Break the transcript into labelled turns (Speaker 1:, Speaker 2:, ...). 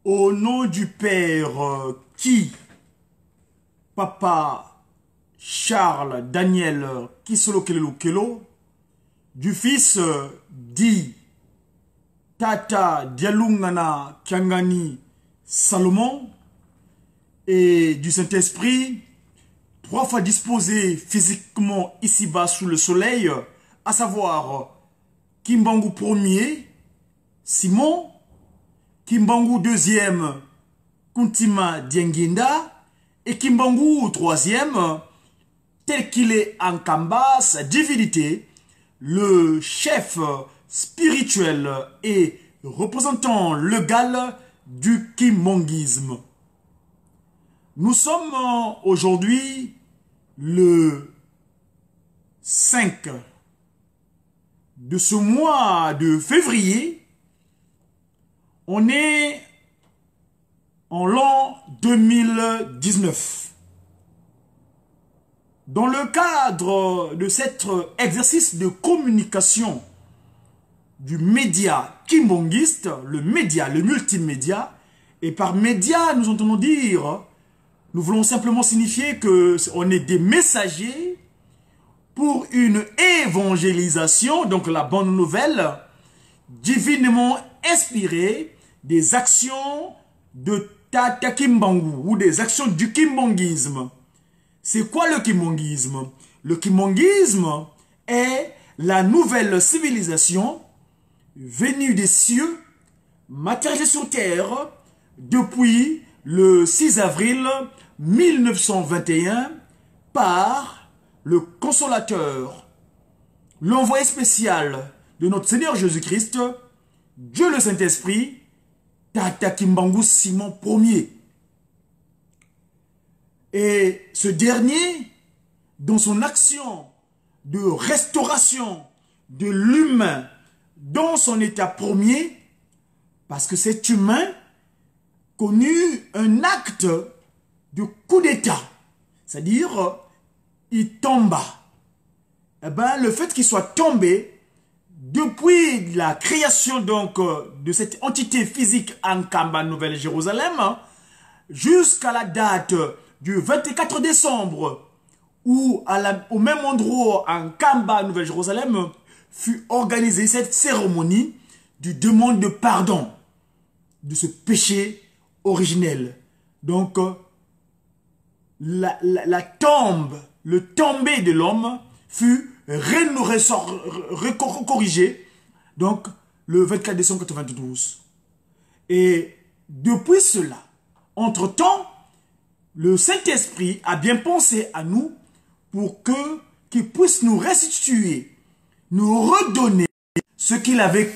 Speaker 1: Au nom du Père qui, Papa Charles Daniel Kisolo Kelelo Kelo, du Fils dit Tata Dialungana Kiangani Salomon, et du Saint-Esprit, trois fois disposé physiquement ici-bas sous le soleil, à savoir Kimbangu premier, Simon, Kimbangu deuxième, Kuntima Dienginda, et Kimbangu troisième, tel qu'il est en Kamba, sa divinité, le chef spirituel et représentant légal du kimbanguisme. Nous sommes aujourd'hui le 5 de ce mois de février. On est en l'an 2019. Dans le cadre de cet exercice de communication du média kimbangiste, le multimédia, et par média, nous entendons dire, nous voulons simplement signifier que on est des messagers pour une évangélisation, donc la bonne nouvelle, divinement inspirée des actions de Tata Kimbangu ou des actions du kimbanguisme. C'est quoi le kimbanguisme? Le kimbanguisme est la nouvelle civilisation venue des cieux, matérialisée sur terre depuis le 6 avril 1921 par le consolateur, l'envoyé spécial de notre Seigneur Jésus-Christ, Dieu le Saint-Esprit, Tata Kimbangu Simon Ier. Et ce dernier, dans son action de restauration de l'humain dans son état premier, parce que cet humain connu un acte de coup d'état, c'est-à-dire il tomba. Eh ben, le fait qu'il soit tombé, depuis la création donc de cette entité physique en Kamba, Nouvelle-Jérusalem, jusqu'à la date du 24 décembre, où au même endroit en Kamba, Nouvelle-Jérusalem, fut organisée cette cérémonie du demande de pardon de ce péché originel. Donc, la tombe, le tombé de l'homme fut corrigé, donc le 24 décembre 1992. Et depuis cela, entre-temps, le Saint-Esprit a bien pensé à nous pour qu'il puisse nous restituer, nous redonner ce qu'il avait